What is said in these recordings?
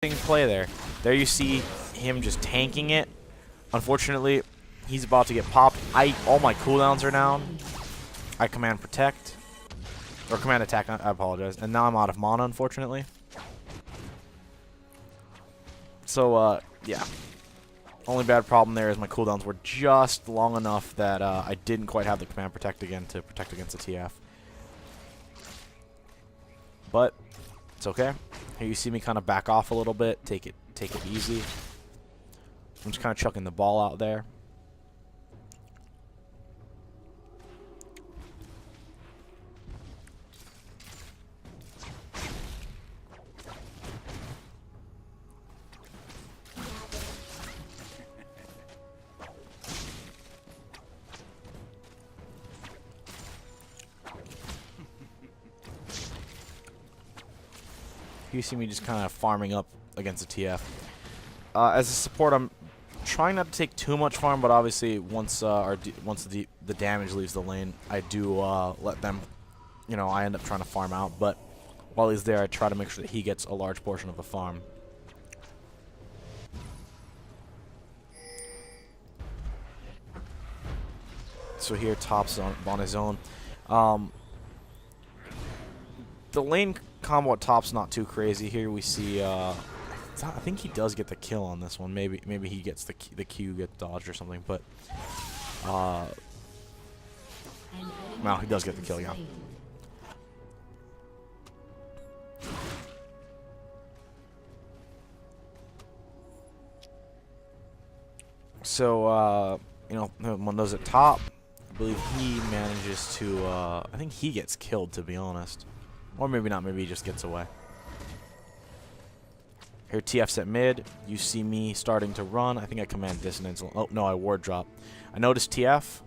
play there. There you see him just tanking it. Unfortunately, he's about to get popped. All my cooldowns are down. I command protect. Or command attack, I apologize. And now I'm out of mana, unfortunately. So, yeah. Only bad problem there is my cooldowns were just long enough that I didn't quite have the command protect again to protect against the TF. But it's okay. Here you see me kind of back off a little bit, take it easy. I'm just kind of chucking the ball out there. You see me just kind of farming up against the TF. As a support, I'm trying not to take too much farm, but obviously once the damage leaves the lane, I do let them, I end up trying to farm out. But while he's there, I try to make sure that he gets a large portion of the farm. So here, top's on his own. The lane combo at top's not too crazy. Here we see, I think he does get the kill on this one. Maybe he gets the Q get dodged or something. But no, he does get the kill. Yeah. So when those at top, I believe he manages to. I think he gets killed, to be honest. Or maybe not, maybe he just gets away. Here TF's at mid. You see me starting to run. I think I command dissonance. Oh, no, I ward drop. I notice TF,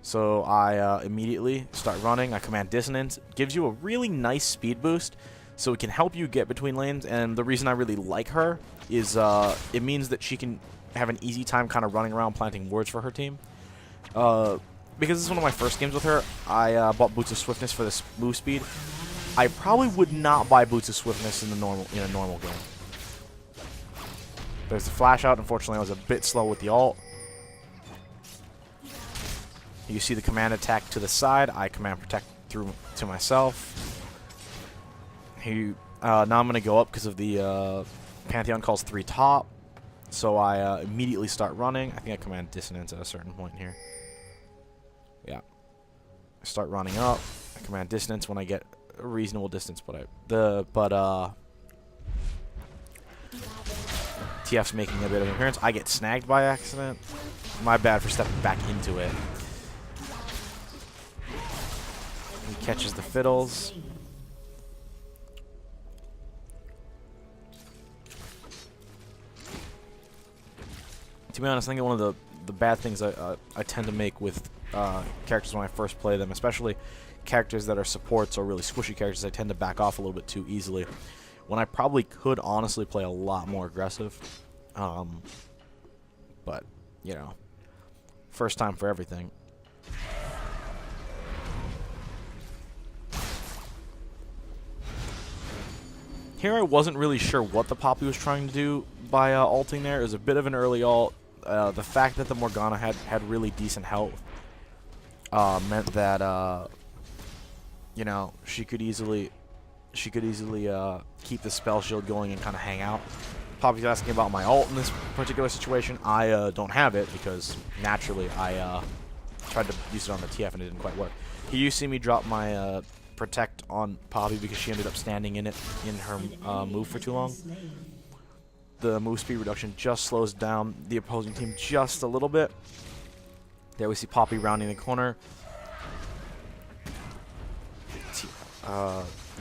so I immediately start running. I command dissonance. Gives you a really nice speed boost, so it can help you get between lanes. And the reason I really like her is it means that she can have an easy time kind of running around planting wards for her team. Because this is one of my first games with her, I bought Boots of Swiftness for this move speed. I probably would not buy Boots of Swiftness in a normal game. There's the flash out. Unfortunately, I was a bit slow with the ult. You see the command attack to the side. I command protect through to myself. Here, now I'm going to go up because of the Pantheon calls 3 top. So I immediately start running. I think I command dissonance at a certain point here. Yeah. I start running up. I command dissonance when I get a reasonable distance, TF's making a bit of an appearance. I get snagged by accident. My bad for stepping back into it. He catches the fiddles. To be honest, I think one of the bad things I tend to make with characters when I first play them, especially characters that are supports or really squishy characters, I tend to back off a little bit too easily, when I probably could honestly play a lot more aggressive. But, first time for everything. Here I wasn't really sure what the Poppy was trying to do by ulting there. It was a bit of an early ult. The fact that the Morgana had really decent health meant that she could easily keep the spell shield going and kind of hang out. Poppy's asking about my ult in this particular situation. I don't have it because naturally I tried to use it on the TF and it didn't quite work. Here you see me drop my protect on Poppy because she ended up standing in her move for too long. The move speed reduction just slows down the opposing team just a little bit. There we see Poppy rounding the corner.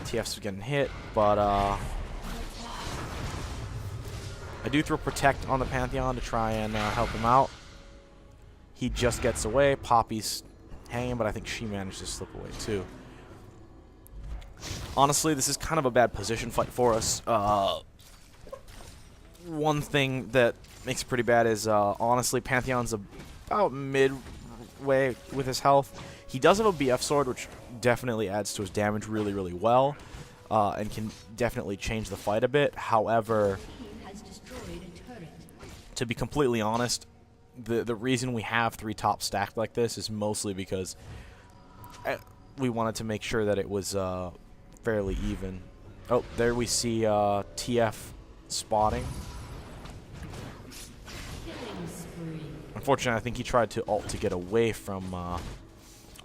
TF's getting hit, but I do throw protect on the Pantheon to try and help him out. He just gets away. Poppy's hanging, but I think she managed to slip away too. Honestly, this is kind of a bad position fight for us. One thing that makes it pretty bad is, honestly, Pantheon's about midway with his health. He does have a BF sword, which definitely adds to his damage really, really well. and can definitely change the fight a bit. However, to be completely honest, the reason we have 3 top stacked like this is mostly because we wanted to make sure that it was fairly even. Oh, there we see TF spotting. Unfortunately, I think he tried to ult to get away from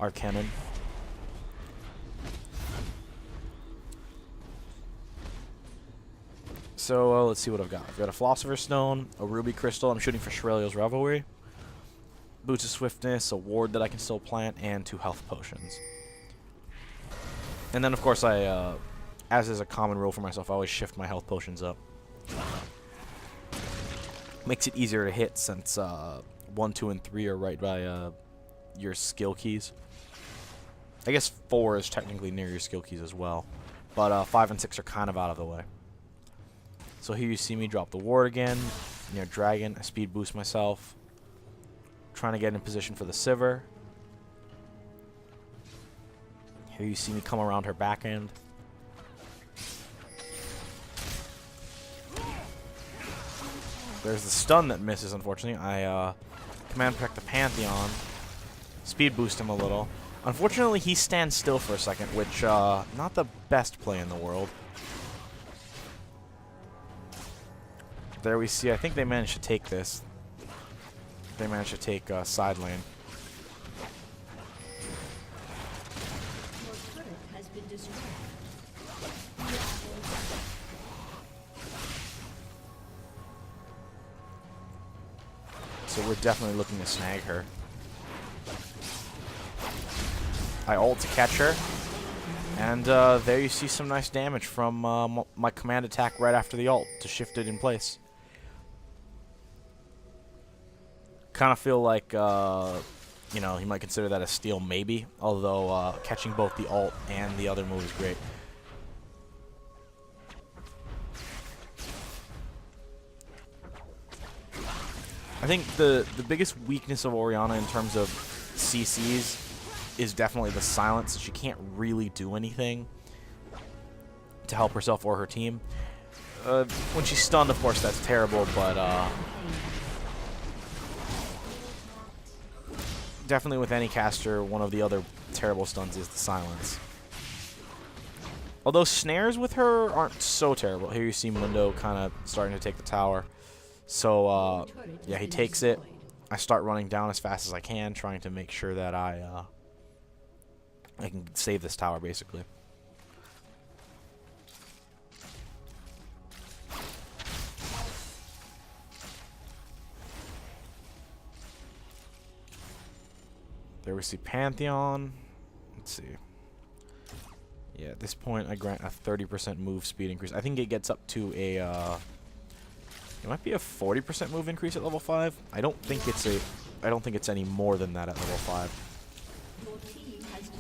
our cannon. So let's see what I've got. I've got a Philosopher's Stone, a Ruby Crystal. I'm shooting for Shirelio's Revelry. Boots of Swiftness, a ward that I can still plant, and 2 health potions. And then, of course, as is a common rule for myself, I always shift my health potions up. Makes it easier to hit since 1, 2, and 3 are right by your skill keys. I guess 4 is technically near your skill keys as well. But 5 and 6 are kind of out of the way. So here you see me drop the ward again. Near Dragon, I speed boost myself. Trying to get in position for the Sivir. Here you see me come around her back end. There's the stun that misses, unfortunately. I command protect the Pantheon. Speed boost him a little. Unfortunately, he stands still for a second, which, not the best play in the world. There we see, I think they managed to take this. They managed to take side lane. So we're definitely looking to snag her. I ult to catch her. And there you see some nice damage from my command attack right after the ult to shift it in place. Kind of feel like, you know, he might consider that a steal maybe, although catching both the ult and the other move is great. I think the biggest weakness of Orianna in terms of CCs is definitely the silence. She can't really do anything to help herself or her team. When she's stunned, of course, that's terrible, but definitely with any caster, one of the other terrible stuns is the silence. Although snares with her aren't so terrible. Here you see Mundo kind of starting to take the tower. So, yeah, he takes it. I start running down as fast as I can, trying to make sure that I can save this tower, basically. There we see Pantheon. Let's see. Yeah, at this point, I grant a 30% move speed increase. I think it gets up to a... it might be a 40% move increase at level 5. I don't think it's any more than that at level 5.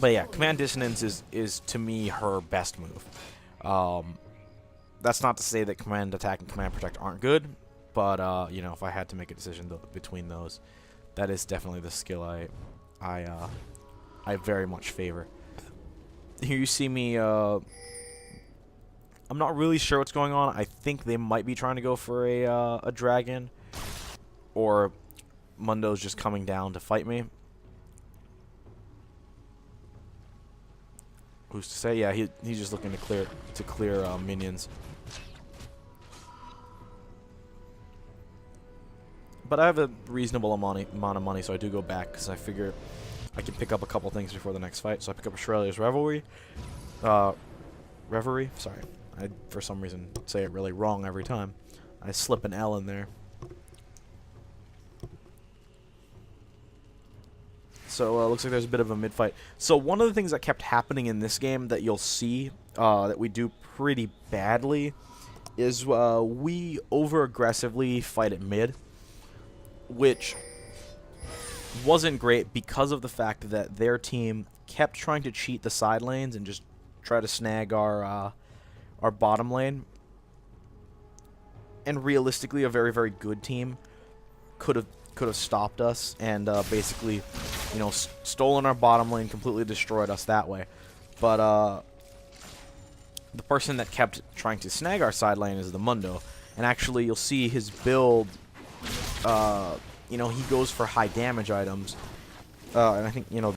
But yeah, Command Dissonance is to me her best move. That's not to say that Command Attack and Command Protect aren't good, but you know, if I had to make a decision between those, that is definitely the skill I very much favor. Here you see me. I'm not really sure what's going on. I think they might be trying to go for a dragon, or Mundo's just coming down to fight me. Who's to say? Yeah, he's just looking to clear minions. But I have a reasonable amount of money, so I do go back because I figure I can pick up a couple things before the next fight. So I pick up Shirelio's Revelry. Reverie? Sorry. I, for some reason, say it really wrong every time. I slip an L in there. So looks like there's a bit of a mid-fight. So one of the things that kept happening in this game that you'll see that we do pretty badly is we over-aggressively fight at mid, which wasn't great because of the fact that their team kept trying to cheat the side lanes and just try to snag our bottom lane. And realistically, a very, very good team could have stopped us and basically, you know, stolen our bottom lane, completely destroyed us that way. But the person that kept trying to snag our side lane is the Mundo. And actually, you'll see his build, you know, he goes for high damage items. And I think, you know,